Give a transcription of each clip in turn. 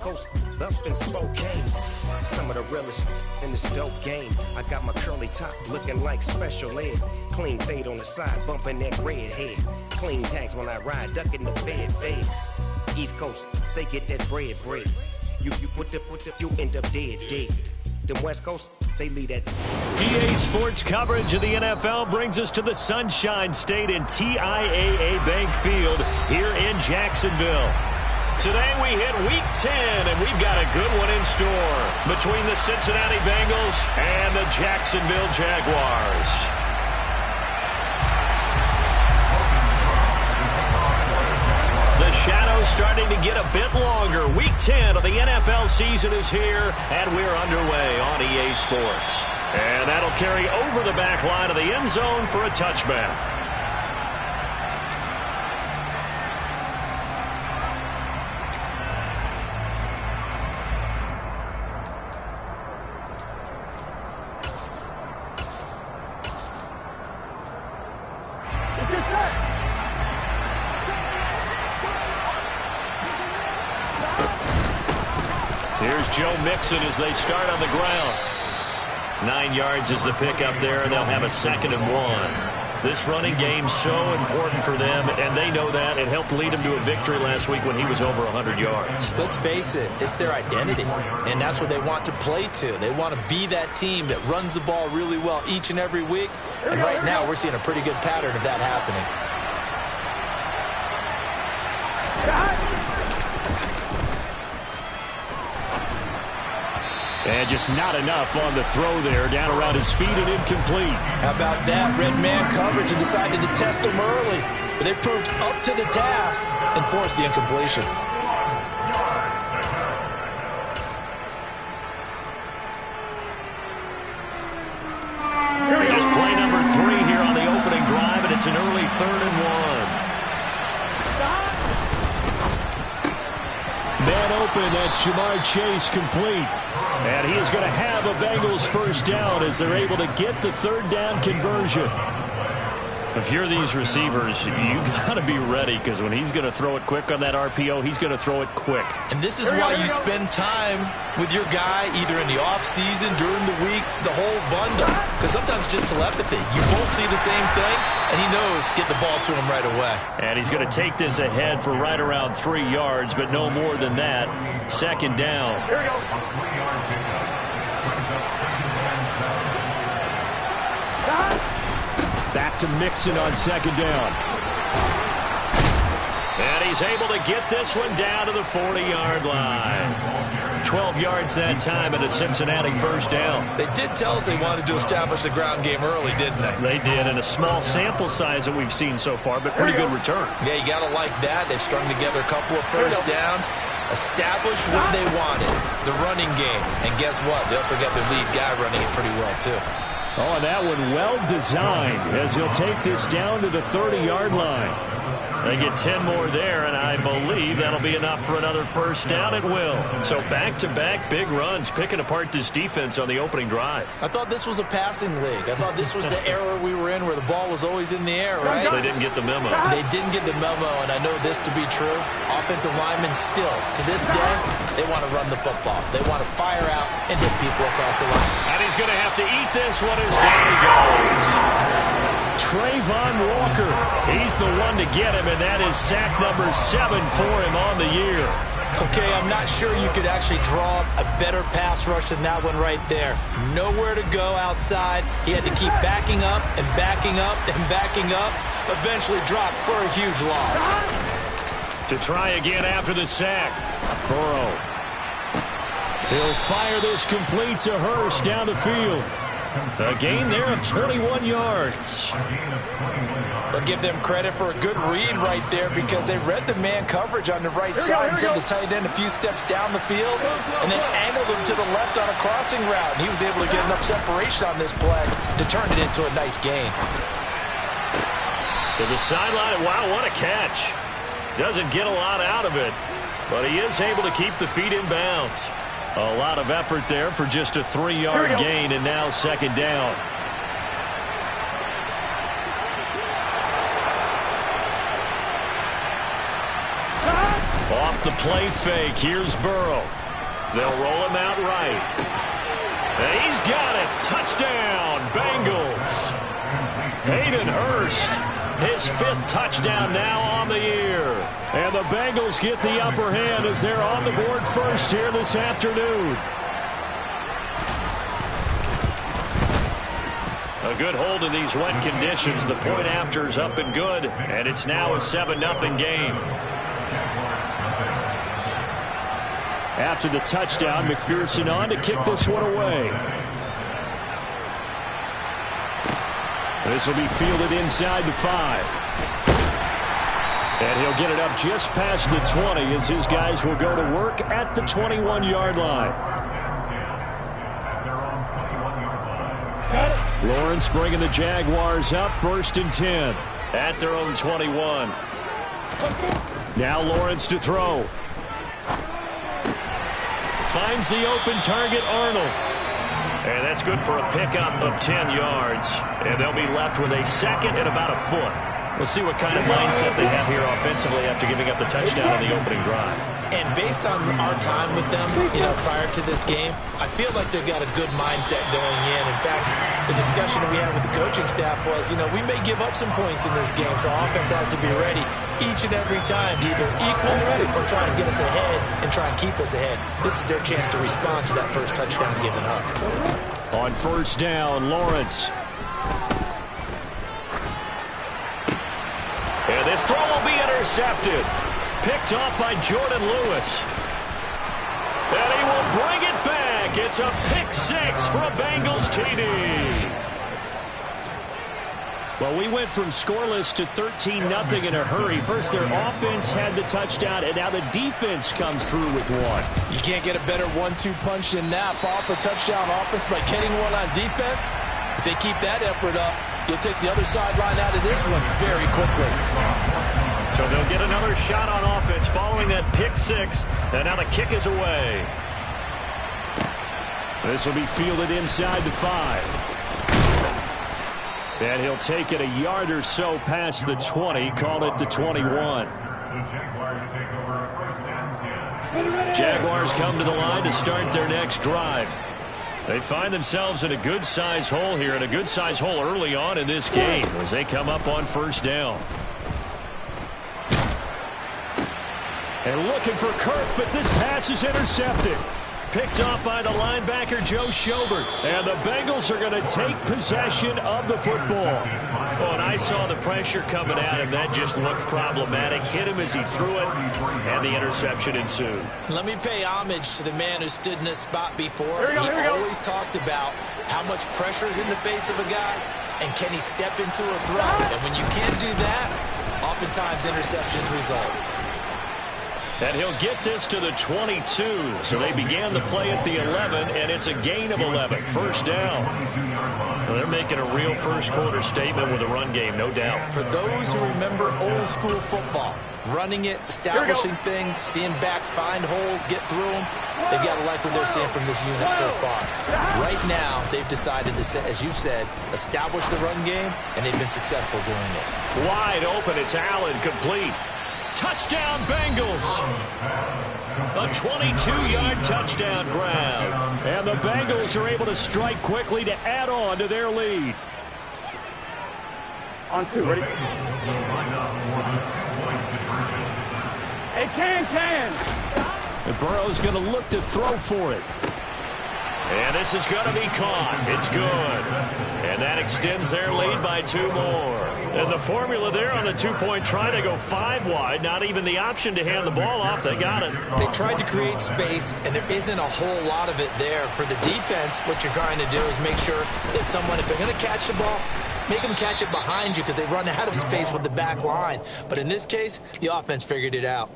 Coast up in Spokane. Some of the realest in this dope game. I got my curly top looking like special ed. Clean fade on the side, bumping that red head. Clean tags when I ride, ducking the feds. East Coast, they get that bread. You end up dead. Them West Coast, they lead that. EA Sports coverage of the NFL brings us to the Sunshine State in TIAA Bank Field here in Jacksonville. Today we hit Week 10, and we've got a good one in store between the Cincinnati Bengals and the Jacksonville Jaguars. The shadow's starting to get a bit longer. Week 10 of the NFL season is here, and we're underway on EA Sports. And that'll carry over the back line of the end zone for a touchback. Here's Joe Mixon as they start on the ground. 9 yards is the pickup there, and they'll have a 2nd and 1. This running game's so important for them, and they know that. It helped lead them to a victory last week when he was over 100 yards. Let's face it, it's their identity, and that's what they want to play to. They want to be that team that runs the ball really well each and every week, and right now we're seeing a pretty good pattern of that happening. And just not enough on the throw there. Down around his feet and incomplete. How about that? Red man coverage and decided to test him early. But they proved up to the task and forced the incompletion. Just play number 3 here on the opening drive, and it's an early 3rd and 1. Man open, that's Jamar Chase complete. And he is going to have a Bengals first down as they're able to get the 3rd down conversion. If you're these receivers, you got to be ready, because when he's going to throw it quick on that RPO, he's going to throw it quick. And this is why you spend time with your guy either in the offseason, during the week, the whole bundle. Because sometimes just telepathy. You both see the same thing, and he knows get the ball to him right away. And he's going to take this ahead for right around 3 yards, but no more than that. 2nd down. Here we go. Back to Mixon on 2nd down. And he's able to get this one down to the 40-yard line. 12 yards that time and a Cincinnati first down. They did tell us they wanted to establish the ground game early, didn't they? They did, and a small sample size that we've seen so far, but pretty good return. Yeah, you got to like that. They've strung together a couple of first downs, established what they wanted, the running game. And guess what? They also got their lead guy running it pretty well, too. Oh, and that one well designed as he'll take this down to the 30-yard line. They get 10 more there, and I believe that'll be enough for another first down. It will. So back-to-back big runs, picking apart this defense on the opening drive. I thought this was a passing league. I thought this was the era we were in where the ball was always in the air, right? They didn't get the memo. They didn't get the memo, and I know this to be true. Offensive linemen still, to this day, they want to run the football. They want to fire out and hit people across the line. And he's going to have to eat this one as down he goes. Trayvon Walker, he's the one to get him, and that is sack number 7 for him on the year. Okay, I'm not sure you could actually draw a better pass rush than that one right there. Nowhere to go outside. He had to keep backing up and backing up and backing up. Eventually dropped for a huge loss. To try again after the sack. Burrow. He'll fire this complete to Hurst down the field. A gain there of 21 yards. I'll give them credit for a good read right there because they read the man coverage on the right side and sent the tight end a few steps down the field and then angled him to the left on a crossing route. And he was able to get enough separation on this play to turn it into a nice gain. To the sideline. Wow, what a catch. Doesn't get a lot out of it, but he is able to keep the feet in bounds. A lot of effort there for just a 3-yard gain, and now 2nd down. Off off the play fake. Here's Burrow. They'll roll him out right. And he's got it. Touchdown, Bengals. Hayden Hurst, his 5th touchdown now on the year. And the Bengals get the upper hand as they're on the board first here this afternoon. A good hold in these wet conditions. The point after is up and good, and it's now a 7-0 game. After the touchdown, McPherson on to kick this one away. This will be fielded inside the 5. And he'll get it up just past the 20 as his guys will go to work at the 21-yard line. Lawrence bringing the Jaguars up 1st and 10 at their own 21. Now Lawrence to throw. Finds the open target, Arnold. And that's good for a pickup of 10 yards. And they'll be left with a 2nd and about a foot. We'll see what kind of mindset they have here offensively after giving up the touchdown on the opening drive. And based on our time with them, prior to this game, I feel like they've got a good mindset going in. In fact, the discussion that we had with the coaching staff was, we may give up some points in this game, so offense has to be ready each and every time to either equal or try and get us ahead and try and keep us ahead. This is their chance to respond to that first touchdown given up. On 1st down, Lawrence. And this throw will be intercepted. Picked off by Jordan Lewis. And he will bring it back. It's a pick 6 for a Bengals TD. Well, we went from scoreless to 13-0 in a hurry. First, their offense had the touchdown, and now the defense comes through with one. You can't get a better 1-2 punch than that. Fall for touchdown offense by getting one on defense. If they keep that effort up, you'll take the other sideline out of this one very quickly. So they'll get another shot on offense following that pick 6, and now the kick is away. This will be fielded inside the 5. And he'll take it a yard or so past the 20, call it the 21. Jaguars come to the line to start their next drive. They find themselves in a good-size hole here, and a good-size hole early on in this game as they come up on 1st down. And looking for Kirk, but this pass is intercepted. Picked off by the linebacker, Joe Schobert. And the Bengals are going to take possession of the football. Oh, and I saw the pressure coming at him. That just looked problematic. Hit him as he threw it, and the interception ensued. Let me pay homage to the man who stood in this spot before. He always talked about how much pressure is in the face of a guy, and can he step into a throw. And when you can't do that, oftentimes interceptions result. And he'll get this to the 22. So they began the play at the 11, and it's a gain of 11. 1st down. Well, they're making a real first-quarter statement with a run game, no doubt. For those who remember old-school football, running it, establishing things, seeing backs find holes, get through them, they've got to like what they're seeing from this unit so far. Right now, they've decided to, as you said, establish the run game, and they've been successful doing it. Wide open. It's Allen, complete. Touchdown, Bengals. A 22-yard touchdown grab. And the Bengals are able to strike quickly to add on to their lead. On 2, ready? Hey, can. And Burrow's going to look to throw for it. And this is going to be caught. It's good. And that extends their lead by 2 more. And the formula there on the 2-point try to go 5 wide. Not even the option to hand the ball off. They got it. They tried to create space, and there isn't a whole lot of it there. For the defense, what you're trying to do is make sure that someone, if they're going to catch the ball, make them catch it behind you because they run out of space with the back line. But in this case, the offense figured it out.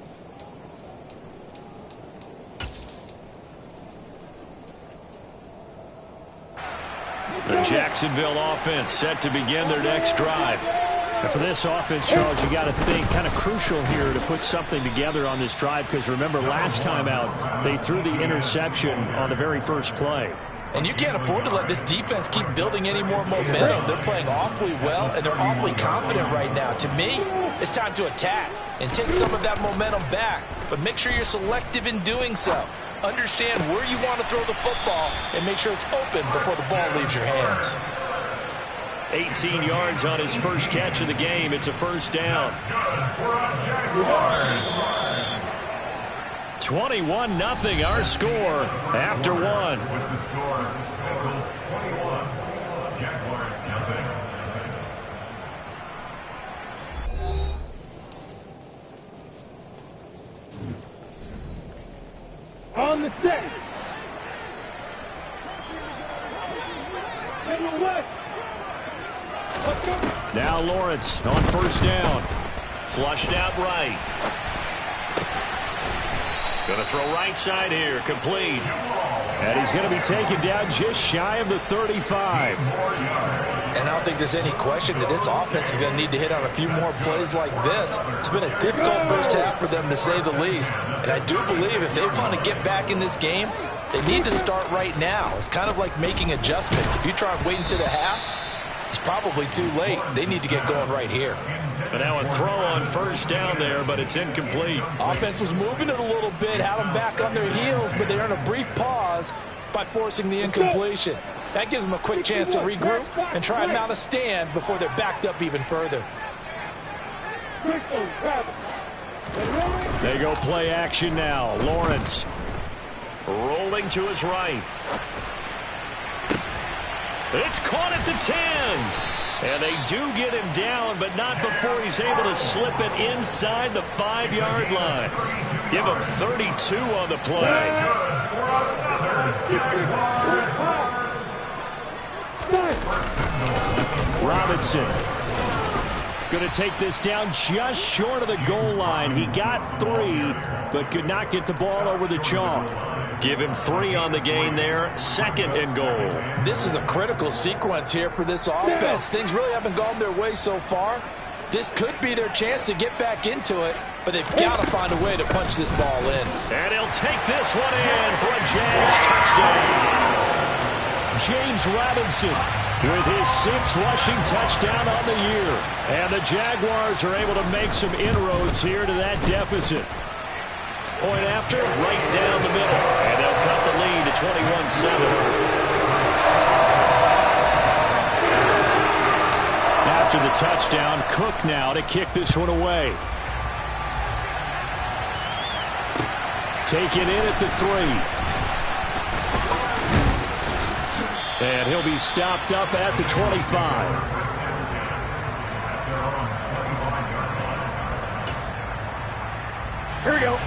The Jacksonville offense set to begin their next drive. And for this offense, Charles, you got to think kind of crucial here to put something together on this drive because remember last time out they threw the interception on the very first play. And you can't afford to let this defense keep building any more momentum. They're playing awfully well, and they're awfully confident right now. To me, it's time to attack and take some of that momentum back. But make sure you're selective in doing so. Understand where you want to throw the football and make sure it's open before the ball leaves your hands. 18 yards on his first catch of the game. It's a first down. 21-0 our score after one. On the set. Now Lawrence on first down. Flushed out right. Going to throw right side here. Complete. And he's going to be taken down just shy of the 35. And I don't think there's any question that this offense is going to need to hit on a few more plays like this. It's been a difficult first half for them, to say the least. And I do believe if they want to get back in this game, they need to start right now. It's kind of like making adjustments. If you try and wait until the half, it's probably too late. They need to get going right here. But now a throw on first down there, but it's incomplete. Offense was moving it a little bit, had them back on their heels, but they earned a brief pause by forcing the incompletion. That gives them a quick chance to regroup and try and mount a stand before they're backed up even further. They go play action now. Lawrence rolling to his right. It's caught at the 10. And they do get him down, but not before he's able to slip it inside the 5-yard line. Give him 32 on the play. Robinson going to take this down just short of the goal line. He got 3, but could not get the ball over the chalk. Give him 3 on the gain there. 2nd and goal. This is a critical sequence here for this offense. Things really haven't gone their way so far. This could be their chance to get back into it, but they've got to find a way to punch this ball in. And he'll take this one in for a Jags touchdown. James Robinson with his 6th rushing touchdown on the year. And the Jaguars are able to make some inroads here to that deficit. Point after, right down the middle. And they'll cut the lead to 21-7. After the touchdown, Cook now to kick this one away. Taken in at the 3. And he'll be stopped up at the 25. Here we go.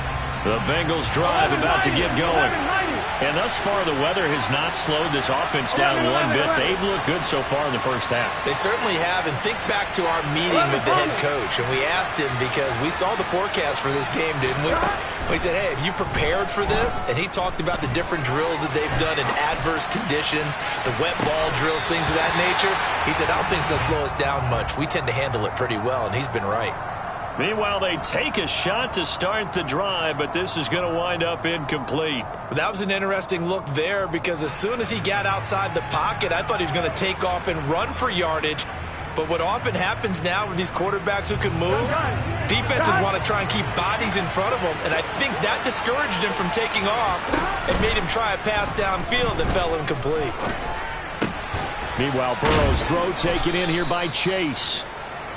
The Bengals drive about to get going. And thus far, the weather has not slowed this offense down one bit. They've looked good so far in the first half. They certainly have. And think back to our meeting with the head coach. And we asked him because we saw the forecast for this game, didn't we? We said, hey, have you prepared for this? And he talked about the different drills that they've done in adverse conditions, the wet ball drills, things of that nature. He said, I don't think it's going to slow us down much. We tend to handle it pretty well, and he's been right. Meanwhile, they take a shot to start the drive, but this is going to wind up incomplete. That was an interesting look there because as soon as he got outside the pocket, I thought he was going to take off and run for yardage. But what often happens now with these quarterbacks who can move, defenses want to try and keep bodies in front of them, and I think that discouraged him from taking off and made him try a pass downfield that fell incomplete. Meanwhile, Burrow's throw taken in here by Chase.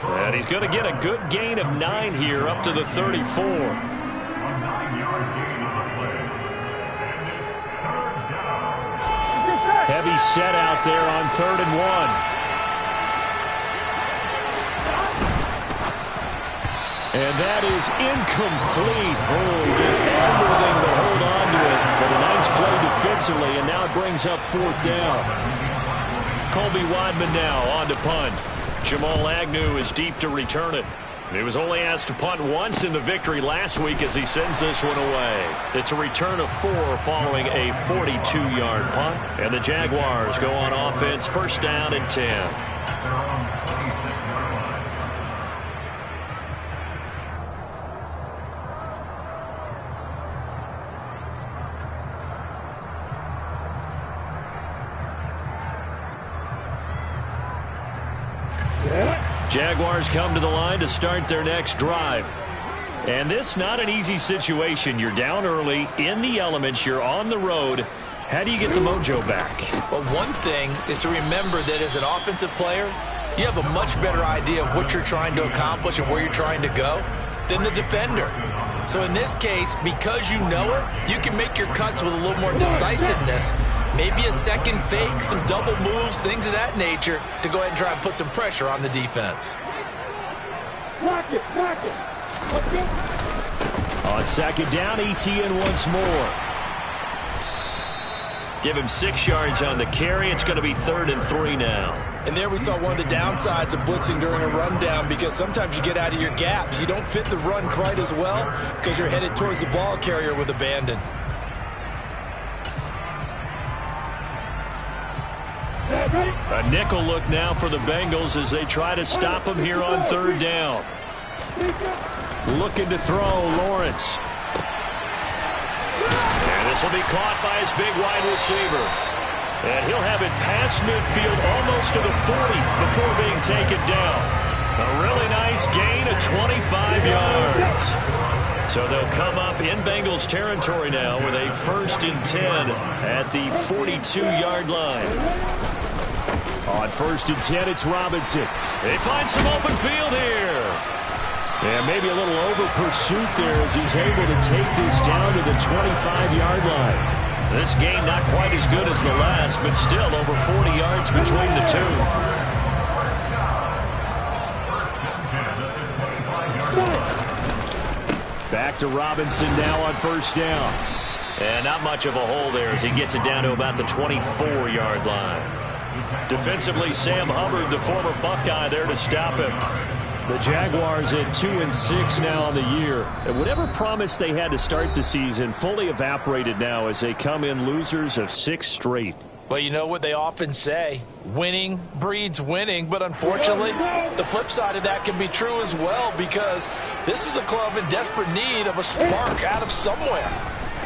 And he's going to get a good gain of 9 here up to the 34. Heavy set out there on 3rd and 1. And that is incomplete. Oh, did everything to hold on to it. But a nice play defensively, and now it brings up 4th down. Colby Wadman now on to punt. Jamal Agnew is deep to return it. He was only asked to punt once in the victory last week as he sends this one away. It's a return of 4 following a 42-yard punt. And the Jaguars go on offense, 1st down and 10. Jaguars come to the line to start their next drive. And this not an easy situation. You're down early, in the elements, you're on the road. How do you get the mojo back? Well, one thing is to remember that as an offensive player, you have a much better idea of what you're trying to accomplish and where you're trying to go than the defender. So in this case, because you know it, you can make your cuts with a little more decisiveness. Maybe a second fake, some double moves, things of that nature to go ahead and try and put some pressure on the defense. Block it, block it. Let's go. On second down, Etienne once more. Give him 6 yards on the carry. It's going to be 3rd and 3 now. And there we saw one of the downsides of blitzing during a rundown, because sometimes you get out of your gaps. You don't fit the run quite as well because you're headed towards the ball carrier with abandon. A nickel look now for the Bengals as they try to stop him here on 3rd down. Looking to throw, Lawrence. And this will be caught by his big wide receiver. And he'll have it past midfield almost to the 40 before being taken down. A really nice gain of 25 yards. So they'll come up in Bengals territory now with a 1st and 10 at the 42-yard line. On 1st and 10, it's Robinson. They find some open field here. And maybe a little over pursuit there as he's able to take this down to the 25-yard line. This game not quite as good as the last, but still over 40 yards between the two. Back to Robinson now on 1st down. And not much of a hole there as he gets it down to about the 24-yard line. Defensively, Sam Hubbard, the former Buckeye, there to stop him. The Jaguars at 2-6 now on the year. And whatever promise they had to start the season fully evaporated now as they come in losers of 6 straight. Well, you know what they often say, winning breeds winning, but unfortunately, the flip side of that can be true as well, because this is a club in desperate need of a spark out of somewhere.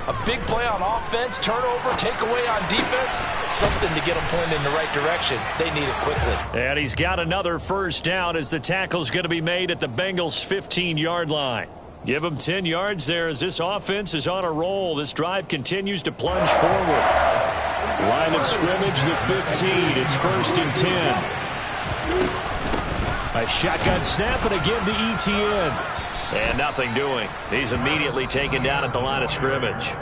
A big play on offense, turnover, takeaway on defense, something to get them pointed in the right direction. They need it quickly. And he's got another 1st down as the tackle's going to be made at the Bengals' 15-yard line. Give them 10 yards there as this offense is on a roll. This drive continues to plunge forward. Line of scrimmage, the 15. It's 1st and 10. A shotgun snap and again to Etienne. And nothing doing. He's immediately taken down at the line of scrimmage.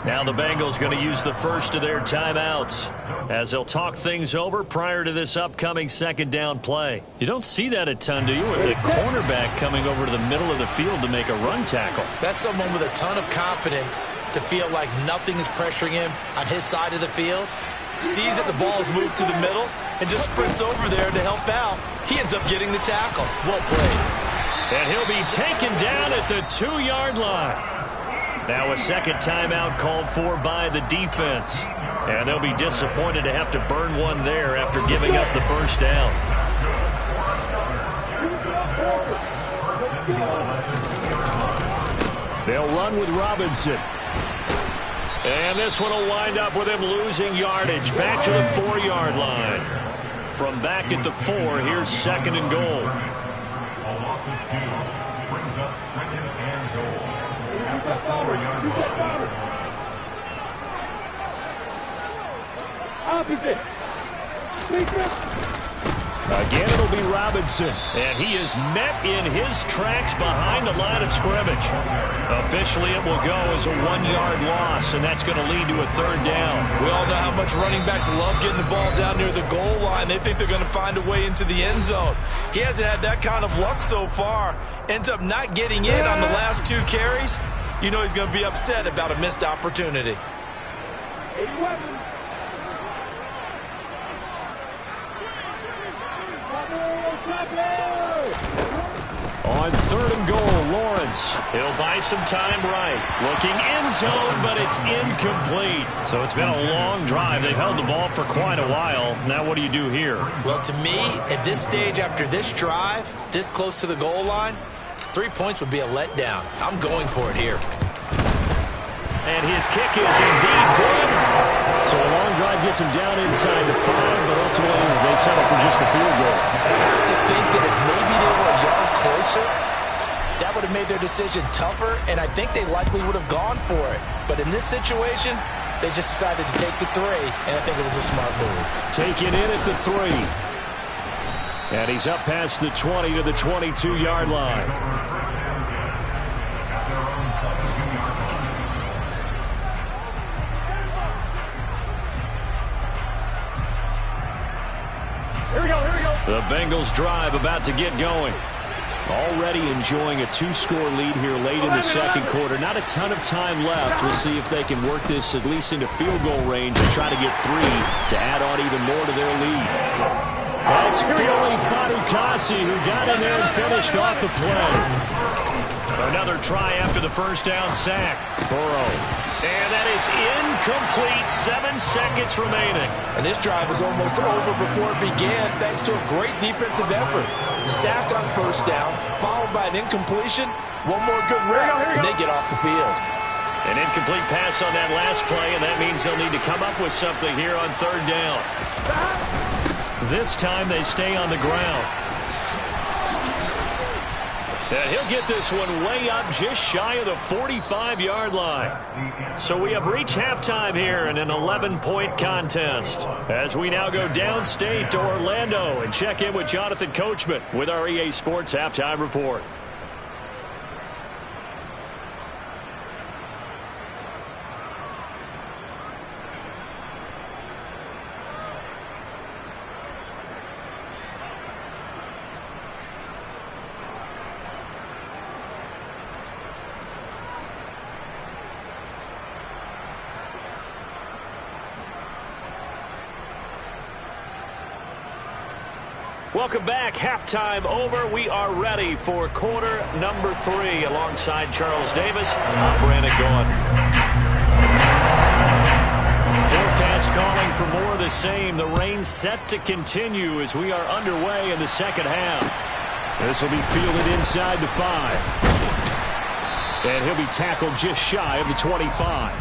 Now the Bengals going to use the first of their timeouts as they'll talk things over prior to this upcoming 2nd down play. You don't see that a ton, do you? With the cornerback coming over to the middle of the field to make a run tackle. That's someone with a ton of confidence to feel like nothing is pressuring him on his side of the field. Sees that the ball is moved to the middle and just sprints over there to help out. He ends up getting the tackle. Well played. And he'll be taken down at the 2-yard line. Now a 2nd timeout called for by the defense. And they'll be disappointed to have to burn one there after giving up the 1st down. They'll run with Robinson. And this one will wind up with him losing yardage back to the 4-yard line. From back at the 4, here's 2nd and goal. Brings up 2nd and goal. 4-yard line. Opposite. Again, it'll be Robinson, and he is met in his tracks behind the line of scrimmage. Officially, it will go as a 1-yard loss, and that's going to lead to a 3rd down. We all know how much running backs love getting the ball down near the goal line. They think they're going to find a way into the end zone. He hasn't had that kind of luck so far. Ends up not getting in on the last 2 carries. You know he's going to be upset about a missed opportunity. On 3rd and goal, Lawrence. He'll buy some time right. Looking end zone, but it's incomplete. So it's been a long drive. They've held the ball for quite a while. Now what do you do here? Well, to me, at this stage after this drive, this close to the goal line, 3 points would be a letdown. I'm going for it here. And his kick is indeed good. So a long drive puts him down inside the 5, but ultimately they settle for just the field goal. I have to think that if maybe they were a yard closer, that would have made their decision tougher, and I think they likely would have gone for it. But in this situation, they just decided to take the 3, and I think it was a smart move. Taken in at the 3. And he's up past the 20 to the 22-yard line. Here we go. The Bengals drive about to get going. Already enjoying a 2-score lead here late in the second quarter. Not a ton of time left. We'll see if they can work this at least into field goal range and try to get 3 to add on even more to their lead. That's Philly Fadukasi who got in there and finished off the play. Another try after the first down sack. Burrow. And that is incomplete. 7 seconds remaining. And this drive was almost over before it began thanks to a great defensive effort. Sack on first down, followed by an incompletion. One more good rep, and they get off the field. An incomplete pass on that last play, and that means they'll need to come up with something here on third down. This time they stay on the ground. And he'll get this one way up just shy of the 45-yard line. So we have reached halftime here in an 11-point contest. As we now go downstate to Orlando and check in with Jonathan Coachman with our EA Sports Halftime Report. Welcome back. Halftime over. We are ready for quarter number 3. Alongside Charles Davis, I'm Brandon Gaughan. Forecast calling for more of the same. The rain set to continue as we are underway in the second half. This will be fielded inside the 5. And he'll be tackled just shy of the 25.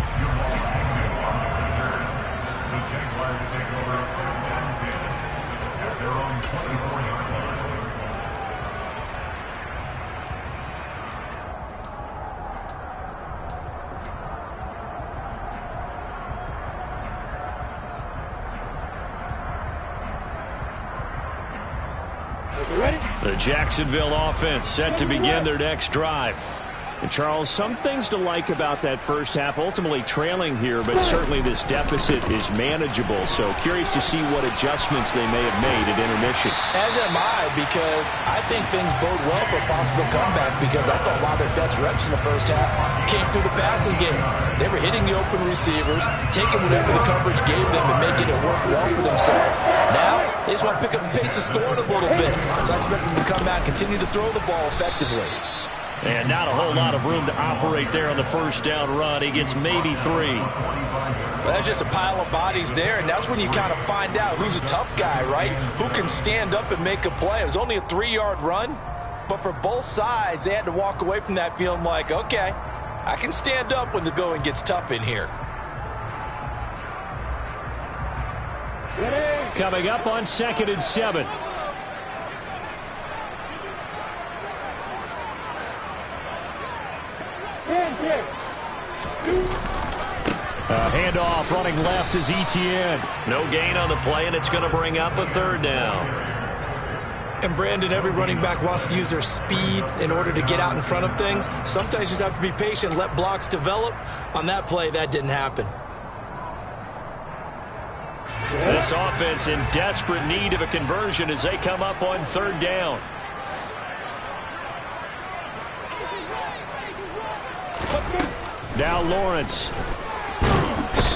The Jacksonville offense set to begin their next drive. And Charles, some things to like about that first half, ultimately trailing here, but certainly this deficit is manageable. So curious to see what adjustments they may have made at intermission. As am I, because I think things bode well for a possible comeback, because I thought a lot of their best reps in the first half came through the passing game. They were hitting the open receivers, taking whatever the coverage gave them and making it work well for themselves. Now, they just want to pick up the pace of scoring a little bit. So I expect them to come out and continue to throw the ball effectively. And not a whole lot of room to operate there on the first down run. He gets maybe 3. Well, that's just a pile of bodies there, and that's when you kind of find out who's a tough guy, right? Who can stand up and make a play. It was only a 3-yard run, but for both sides, they had to walk away from that feeling like, okay, I can stand up when the going gets tough in here. Coming up on 2nd and 7. Handoff running left is Etienne. No gain on the play, and it's going to bring up a third down. And Brandon, every running back wants to use their speed in order to get out in front of things. Sometimes you just have to be patient, let blocks develop. On that play, that didn't happen. This offense in desperate need of a conversion as they come up on third down. Now Lawrence.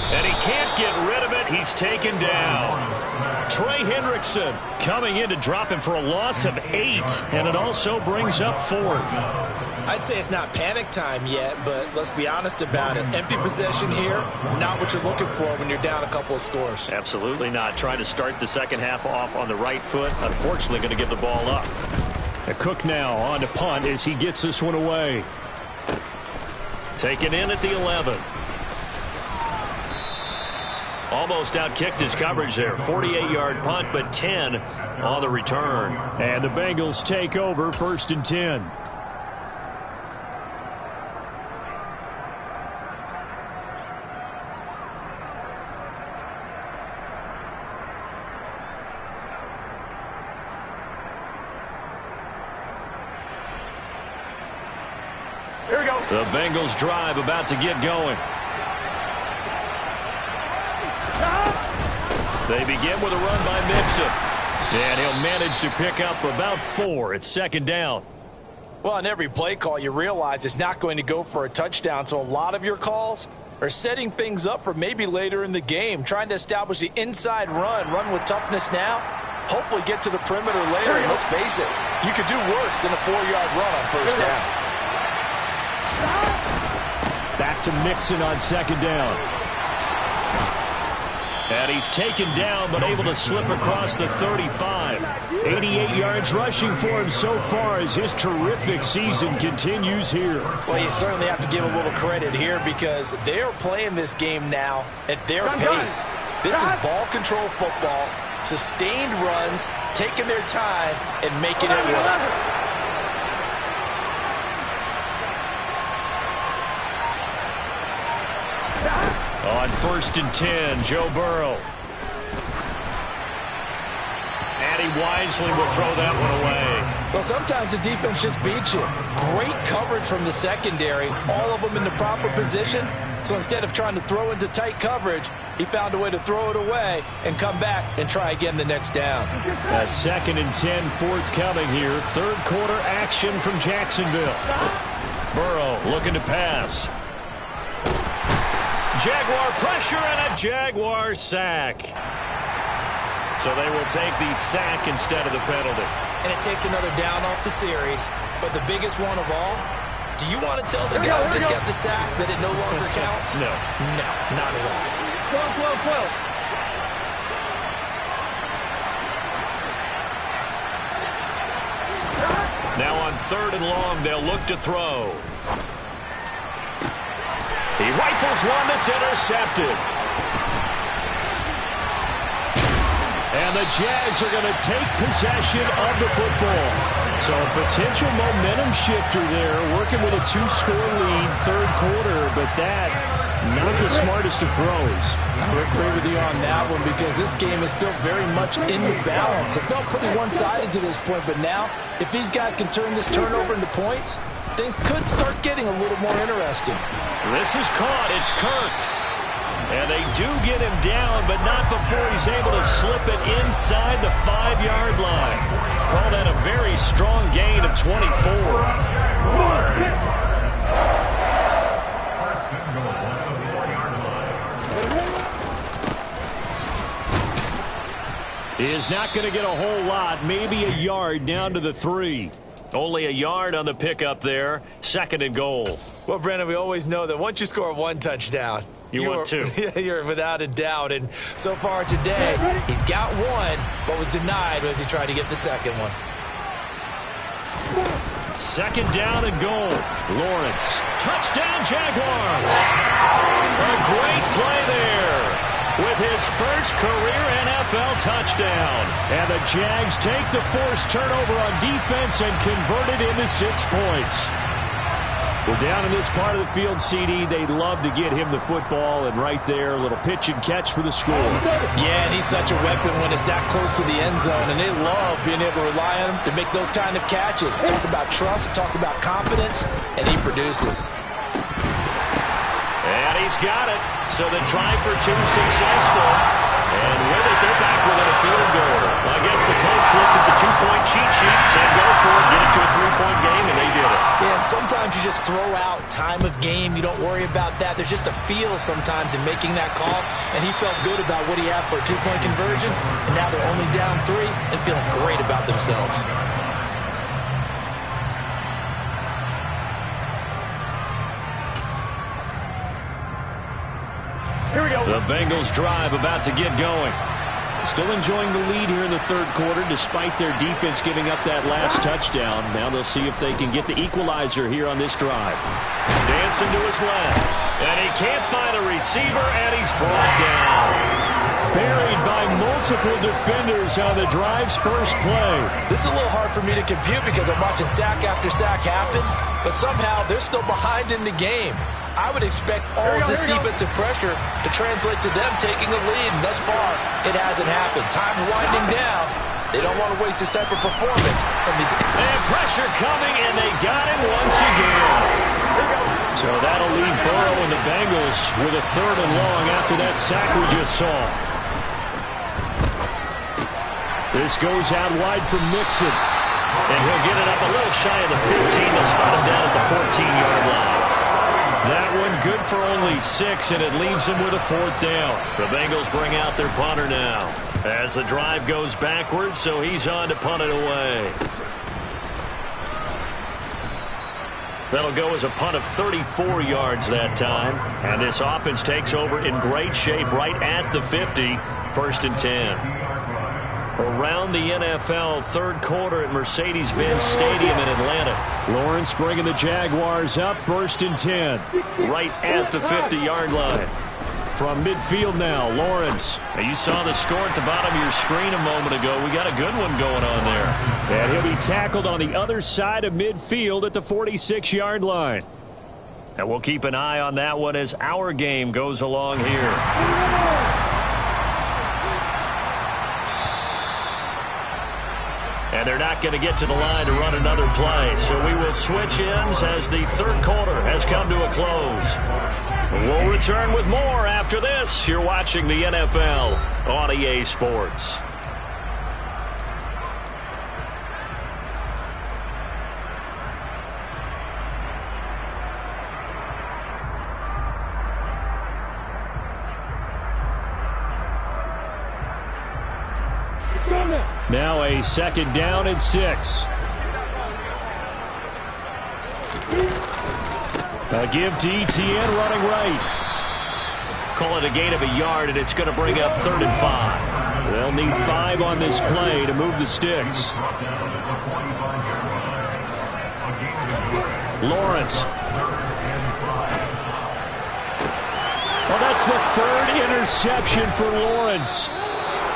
And he can't get rid of it. He's taken down. Trey Hendrickson coming in to drop him for a loss of 8. And it also brings up 4th. I'd say it's not panic time yet, but let's be honest about it. Empty possession here, not what you're looking for when you're down a couple of scores. Absolutely not. Trying to start the second half off on the right foot. Unfortunately, going to give the ball up. Cook now on to punt as he gets this one away. Taken in at the 11. Almost outkicked his coverage there. 48-yard punt, but 10 on the return. And the Bengals take over 1st and 10. Here we go. The Bengals drive about to get going. They begin with a run by Mixon. And he'll manage to pick up about 4. It's 2nd down. Well, on every play call, you realize it's not going to go for a touchdown. So a lot of your calls are setting things up for maybe later in the game, trying to establish the inside run with toughness now, hopefully get to the perimeter later. And let's face it, you could do worse than a 4-yard run on 1st down. Back to Mixon on 2nd down. And he's taken down, but able to slip across the 35. 88 yards rushing for him so far as his terrific season continues here. Well, you certainly have to give a little credit here because they are playing this game now at their pace. This is ball control football, sustained runs, taking their time, and making it work. On 1st and 10, Joe Burrow. And he wisely will throw that one away. Well, sometimes the defense just beats you. Great coverage from the secondary, all of them in the proper position. So instead of trying to throw into tight coverage, he found a way to throw it away and come back and try again the next down. 2nd and 10 forthcoming here. 3rd quarter action from Jacksonville. Burrow looking to pass. Jaguar pressure and a Jaguar sack. So they will take the sack instead of the penalty. And it takes another down off the series. But the biggest one of all, do you want to tell the guy who just got the sack that it no longer counts? No. No, not at all. Now on 3rd and long, they'll look to throw. He rifles one that's intercepted. And the Jags are going to take possession of the football. So a potential momentum shifter there, working with a 2-score lead, 3rd quarter, but that, not the smartest of throws. I would agree with you on that one because this game is still very much in the balance. It felt pretty one-sided to this point, but now, if these guys can turn this turnover into points, things could start getting a little more interesting. This is caught. It's Kirk. And they do get him down, but not before he's able to slip it inside the 5-yard line. Call that a very strong gain of 24. He is not going to get a whole lot, maybe a yard down to the 3. Only a yard on the pickup there. 2nd and goal. Well, Brandon, we always know that once you score 1 touchdown, you want 2. You're without a doubt. And so far today, he's got 1, but was denied as he tried to get the 2nd one. 2nd down and goal. Lawrence. Touchdown, Jaguars. A great play there with his first career NFL touchdown. And the Jags take the forced turnover on defense and convert it into 6 points. Well, down in this part of the field, CD, they'd love to get him the football, and right there, a little pitch and catch for the score. Yeah, and he's such a weapon when it's that close to the end zone, and they love being able to rely on him to make those kind of catches. Talk about trust, talk about confidence, and he produces. And he's got it. So the try for 2 successful. And with it, they're back within a field goal. I guess the coach looked at the 2-point cheat sheet, said go for it, get it to a 3-point game, and they did it. Yeah, and sometimes you just throw out time of game. You don't worry about that. There's just a feel sometimes in making that call, and he felt good about what he had for a 2-point conversion, and now they're only down 3 and feeling great about themselves. Here we go. The Bengals drive about to get going. Still enjoying the lead here in the 3rd quarter despite their defense giving up that last touchdown. Now they'll see if they can get the equalizer here on this drive. Dancing to his left. And he can't find a receiver, and he's brought down. buried by multiple defenders on the drive's first play. This is a little hard for me to compute because I'm watching sack after sack happen, but somehow they're still behind in the game. I would expect all of this defensive pressure to translate to them taking a lead, and thus far, it hasn't happened. Time's winding down. They don't want to waste this type of performance from these. And pressure coming, and they got him once again. So that'll leave Burrow and the Bengals with a 3rd and long after that sack we just saw. This goes out wide from Mixon. And he'll get it up a little shy of the 15. They'll spot him down at the 14-yard line. That one good for only 6, and it leaves him with a 4th down. The Bengals bring out their punter now as the drive goes backwards, so he's on to punt it away. That'll go as a punt of 34 yards that time. And this offense takes over in great shape right at the 50. 1st and 10. Around the NFL, 3rd quarter at Mercedes-Benz Stadium in Atlanta. Lawrence bringing the Jaguars up, 1st and 10. Right at the 50-yard line. From midfield now, Lawrence. Now you saw the score at the bottom of your screen a moment ago. We got a good one going on there. And he'll be tackled on the other side of midfield at the 46-yard line. And we'll keep an eye on that one as our game goes along here. And they're not going to get to the line to run another play. So we will switch ends as the 3rd quarter has come to a close. We'll return with more after this. You're watching the NFL on EA Sports. Now a 2nd down and 6. A give to ETN running right. Call it a gain of a yard, and it's going to bring up 3rd and 5. They'll need 5 on this play to move the sticks. Lawrence. Well, that's the 3rd interception for Lawrence.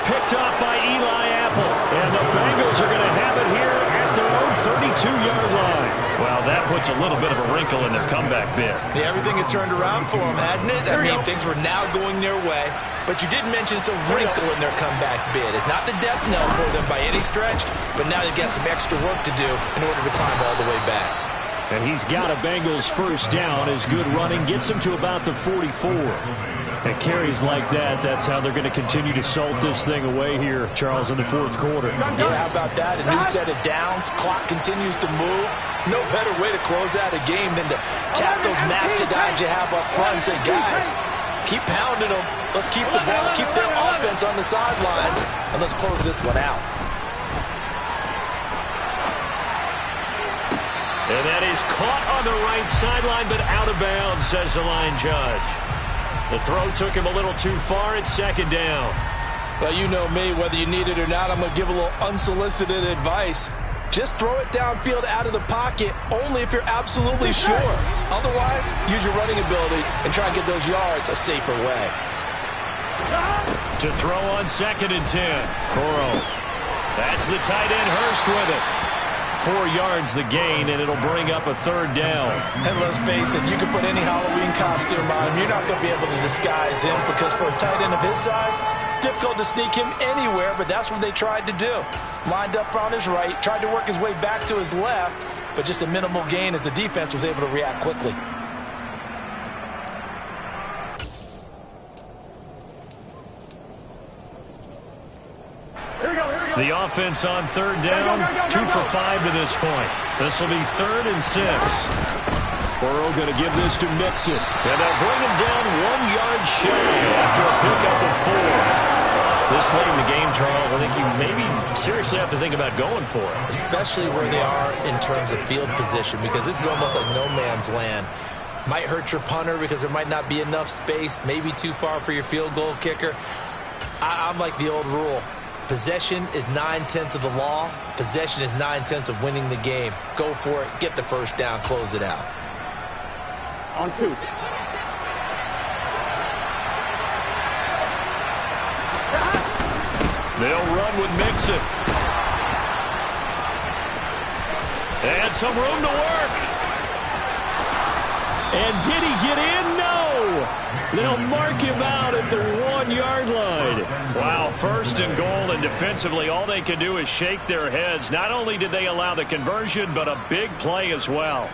Picked off by Eli Apple. And the Bengals are going to have it here at their own 32-yard line. Well, that puts a little bit of a wrinkle in their comeback bid. Yeah, everything had turned around for them, hadn't it? I mean, things were now going their way. But you did mention it's a wrinkle in their comeback bid. It's not the death knell for them by any stretch, but now they've got some extra work to do in order to climb all the way back. And he's got a Bengals 1st down. His good running gets him to about the 44. And carries like that, that's how they're going to continue to salt this thing away here, Charles, in the 4th quarter. Yeah, how about that? A new set of downs. Clock continues to move. No better way to close out a game than to tap those mastodons you have up front and say, guys, keep pounding them. Let's keep the ball, keep their offense on the sidelines, and let's close this one out. And that is caught on the right sideline, but out of bounds, says the line judge. The throw took him a little too far. It's 2nd down. Well, you know me, whether you need it or not, I'm going to give a little unsolicited advice. Just throw it downfield out of the pocket, only if you're absolutely sure. Otherwise, use your running ability and try and get those yards a safer way. To throw on 2nd and 10. Burrow. That's the tight end, Hurst, with it. 4 yards the gain, and it'll bring up a 3rd down. And let's face it, you can put any Halloween costume on him. You're not going to be able to disguise him because for a tight end of his size, difficult to sneak him anywhere, but that's what they tried to do. Lined up on his right, tried to work his way back to his left, but just a minimal gain as the defense was able to react quickly. The offense on 3rd down, 2 for 5 to this point. This will be 3rd and 6. Burrow going to give this to Mixon. And they'll bring him down 1 yard shy after a pickup of 4. This late in the game, Charles, I think you maybe seriously have to think about going for it. Especially where they are in terms of field position, because this is almost like no man's land. Might hurt your punter because there might not be enough space, maybe too far for your field goal kicker. I'm like the old rule. Possession is 9/10 of the law. Possession is 9/10 of winning the game. Go for it. Get the 1st down. Close it out. On 2. They'll run with Mixon. And some room to work. And did he get in? No. They'll mark him out at the 1-yard line. Wow, first and goal, and defensively all they can do is shake their heads. Not only did they allow the conversion, but a big play as well.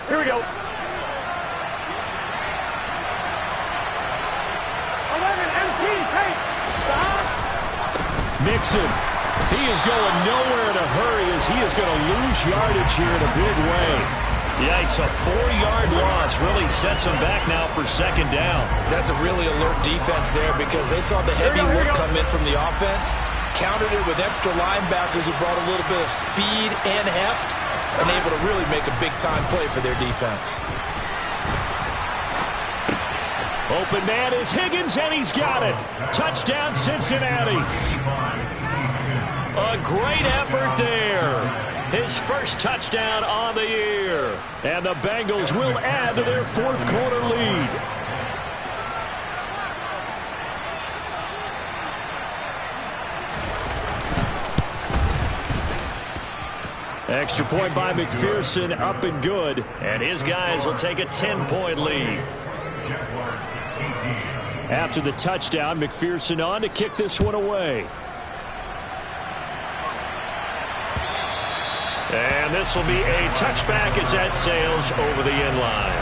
Here we go. 11 empty. Hey, stop. Mixon. He is going nowhere in a hurry as he is going to lose yardage here in a big way. Yikes, a 4-yard loss really sets them back now for second down. That's a really alert defense there because they saw the heavy look come in from the offense, countered it with extra linebackers who brought a little bit of speed and heft, and able to really make a big-time play for their defense. Open man is Higgins, and he's got it. Touchdown, Cincinnati. A great effort there. His first touchdown on the year. And the Bengals will add to their fourth-quarter lead. Extra point by McPherson, up and good. And his guys will take a 10-point lead. After the touchdown, McPherson on to kick this one away. And this will be a touchback as that sails over the end line.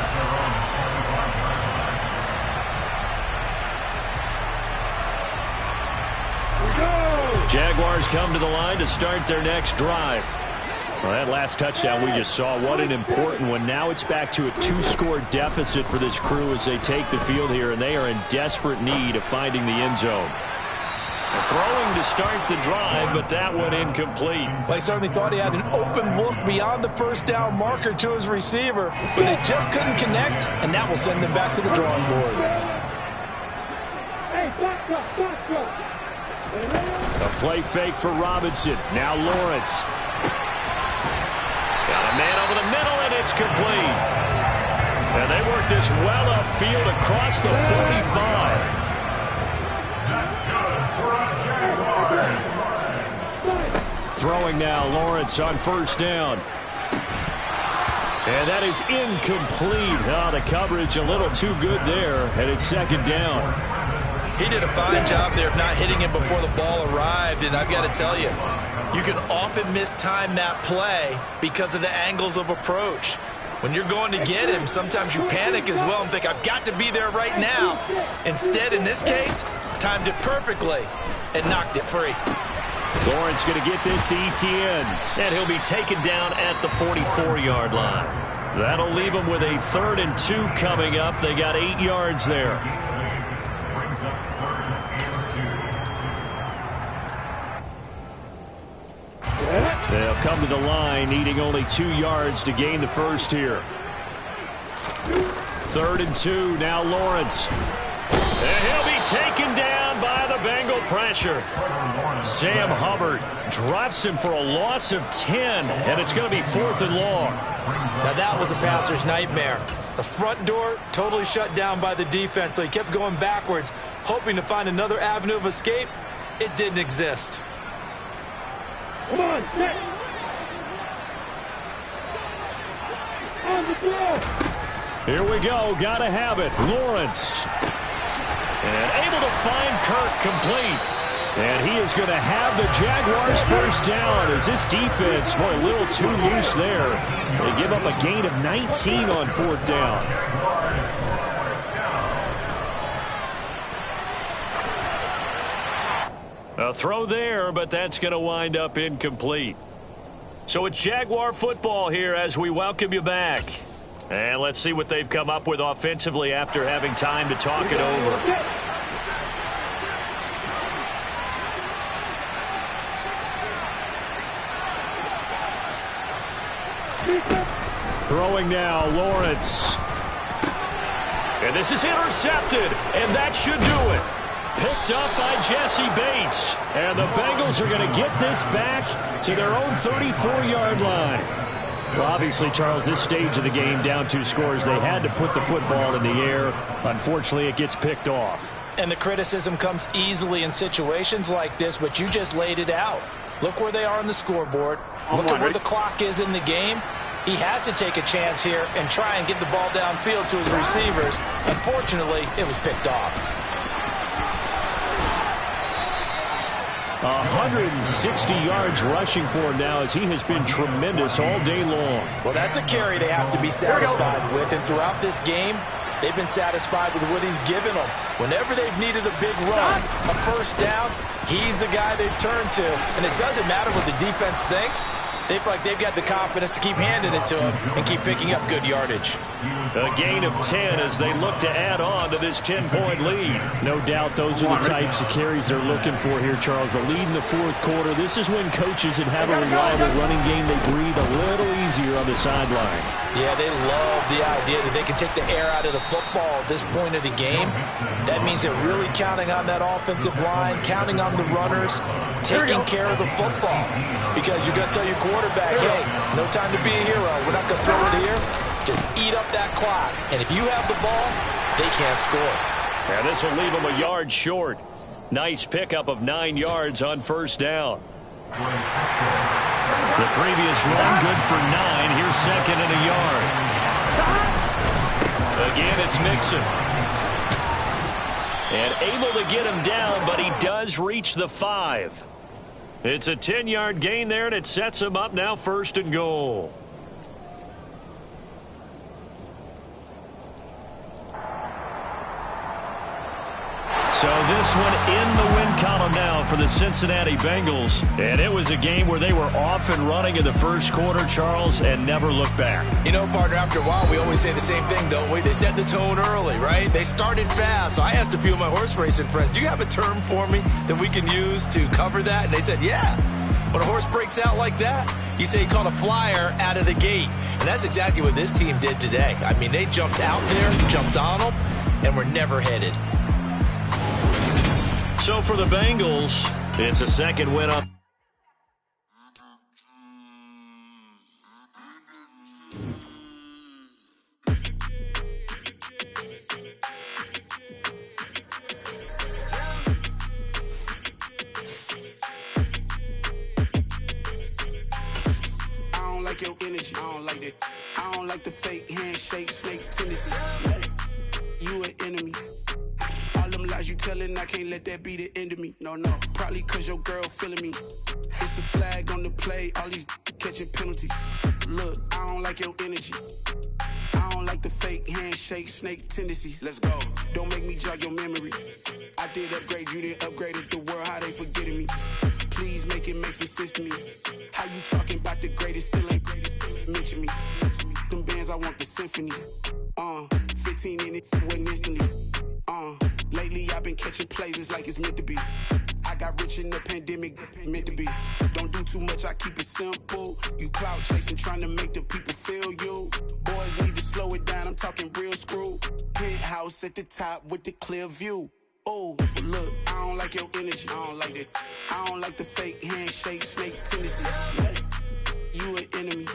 Jaguars come to the line to start their next drive. Well, that last touchdown we just saw, what an important one. Now it's back to a 2-score deficit for this crew as they take the field here, and they are in desperate need of finding the end zone. Throwing to start the drive, but that one incomplete. They certainly thought he had an open look beyond the first down marker to his receiver, but they just couldn't connect, and that will send them back to the drawing board. A play fake for Robinson. Now Lawrence. Got a man over the middle, and it's complete. And they work this well upfield across the 45. Throwing now, Lawrence on first down. And that is incomplete. Oh, the coverage a little too good there, and it's second down. He did a fine job there of not hitting him before the ball arrived, and I've got to tell you, you can often mistime that play because of the angles of approach. When you're going to get him, sometimes you panic as well and think, I've got to be there right now. Instead, in this case, timed it perfectly and knocked it free. Lawrence going to get this to Etienne. And he'll be taken down at the 44-yard line. That'll leave him with a 3rd and 2 coming up. They got 8 yards there. They'll come to the line, needing only 2 yards to gain the first here. 3rd and 2, now Lawrence. And he'll be taken down by the Bengal pressure. Sam Hubbard drops him for a loss of 10, and it's going to be 4th and long. Now that was a passer's nightmare. The front door totally shut down by the defense, so he kept going backwards, hoping to find another avenue of escape. It didn't exist. Come on, Nick. On the floor. Here we go. Got to have it. Lawrence. And able to find Kirk complete. And he is going to have the Jaguars first down as this defense, boy, a little too loose there. They give up a gain of 19 on 4th down. A throw there, but that's going to wind up incomplete. So it's Jaguar football here as we welcome you back. And let's see what they've come up with offensively after having time to talk it over. Throwing now, Lawrence. And this is intercepted, and that should do it. Picked up by Jesse Bates. And the Bengals are going to get this back to their own 34-yard line. Well, obviously, Charles, this stage of the game, down 2 scores, they had to put the football in the air. Unfortunately, it gets picked off. And the criticism comes easily in situations like this, but you just laid it out. Look where they are on the scoreboard. Look at where the clock is in the game. He has to take a chance here and try and get the ball downfield to his receivers. Unfortunately, it was picked off. 160 yards rushing for him now as he has been tremendous all day long. Well, that's a carry they have to be satisfied with, and throughout this game, they've been satisfied with what he's given them. Whenever they've needed a big run, a first down, he's the guy they've turned to. And it doesn't matter what the defense thinks. They feel like they've got the confidence to keep handing it to him and keep picking up good yardage. A gain of 10 as they look to add on to this 10-point lead. No doubt those are the types of carries they're looking for here, Charles. The lead in the 4th quarter. This is when coaches that have a reliable running game, they breathe a little easier on the sideline. Yeah, they love the idea that they can take the air out of the football at this point of the game. That means they're really counting on that offensive line, counting on the runners, taking care of the football. Because you're going to tell your quarterback, hey, no time to be a hero. We're not going to throw it here. Just eat up that clock. And if you have the ball, they can't score. And this will leave them a yard short. Nice pickup of 9 yards on first down. The previous run good for 9. Here's second and a yard. Again, it's Mixon. And able to get him down, but he does reach the 5. It's a 10-yard gain there, and it sets him up now 1st and goal. So this one in the win column now for the Cincinnati Bengals. And it was a game where they were off and running in the 1st quarter, Charles, and never looked back. You know, partner, after a while, we always say the same thing, don't we? They set the tone early, right? They started fast. So I asked a few of my horse racing friends, do you have a term for me that we can use to cover that? And they said, yeah. When a horse breaks out like that, you say he caught a flyer out of the gate. And that's exactly what this team did today. I mean, they jumped out there, jumped on them, and were never headed. So for the Bengals, it's a 2nd win up. I don't like your energy. I don't like that. I don't like the fake handshake, snake tendency. You an enemy. All them lies you telling, I can't let that be the end of me. No, probably cause your girl feeling me. It's a flag on the play, all these catching penalties. Look, I don't like your energy. I don't like the fake handshake, snake tendency. Let's go. Don't make me jog your memory. I did upgrade, you didn't upgrade it. The world, how they forgetting me. Please make it make some sense to me. How you talking about the greatest, still ain't greatest, mention me. Them bands, I want the symphony. 15 in it, went instantly. Lately I've been catching plays, it's like it's meant to be. I got rich in the pandemic, meant to be. Don't do too much, I keep it simple. You clout chasing, trying to make the people feel you. Boys need to slow it down, I'm talking real screw. Penthouse at the top with the clear view. Oh, look, I don't like your energy, I don't like that. I don't like the fake handshake, snake tendency. You an enemy.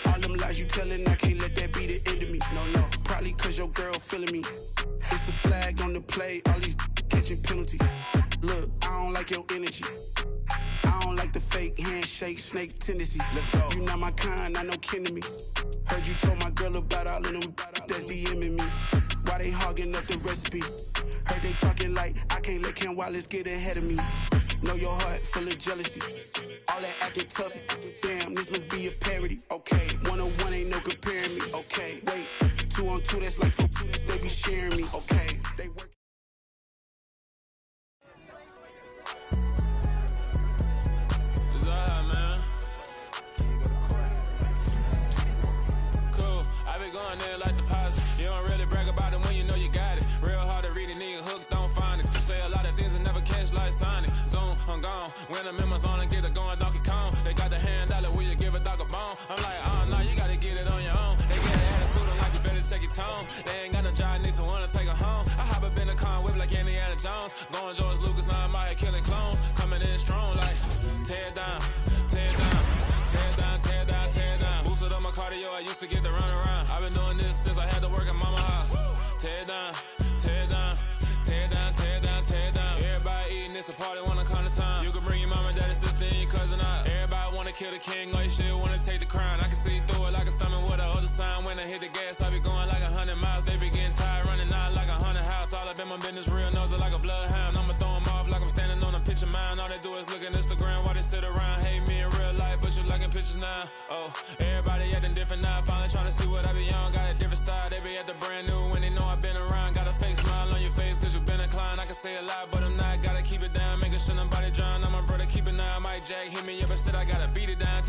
All them lies you telling, I can't let that be the end of me. No, probably cause your girl feeling me. It's a flag on the play, all these catching penalties. Look, I don't like your energy. I don't like the fake handshake, snake tendency. Let's go. You not my kind, I know kin to me. Heard you told my girl about all of them that's DMing me. Why they hogging up the recipe? Heard they talking like I can't let Ken Wallace get ahead of me. Know your heart full of jealousy. All that acting tough, damn, this must be a parody. Okay, 1-on-1 ain't no comparing me. Okay, wait, 2-on-2, that's like 4, they be sharing me. Okay, they work. It's alright, man. Cool, I been going there like the posse. You don't really brag about it when you know you got it. Real hard to read a nigga hooked on phonics. Say a lot of things and never catch like Sonic. Zoom, I'm gone. When I'm in my zone and get it going Donkey Kong. They got the hand dollar, will you give a dog a bone? I'm like, oh no, you gotta get it on your own. They get an attitude, I'm like, you better check your tone. They ain't got no job, need someone to take her home. I hop up in the car, whip like Indiana Jones. Going George Lucas, now I'm out here killing clones. Coming in strong like, tear down, tear down, tear down, tear down, tear down. Boots run around. I've been doing this since I had to work at mama house. Tear it down, tear it down, tear it down, tear it down, tear it down. Everybody eating, it's a party, wanna come to time. You can bring your mama, daddy, sister, and your cousin out. Everybody wanna kill the king, or you shit wanna take the crown. I can see through it like a stomach with a other sign. When I hit the gas, I be going like 100 miles. They be getting tired, running out like 100 house. All up in my business, real nose it like a bloodhound. I'ma throw 'em off like I'm standing on a picture mound. All they do is look at Instagram while they sit around. Hate me in real life, but you liking pictures now. Oh, everybody acting different now. Finally trying to see what I be on. Got a different style, they be at the brand new when they know I've been around. Got a fake smile on your face cause you been inclined. I can say a lot, but I'm not. Gotta keep it down, making sure nobody drown. I'm my brother, keep it now. Mike Jack hit me up and said I gotta beat it down.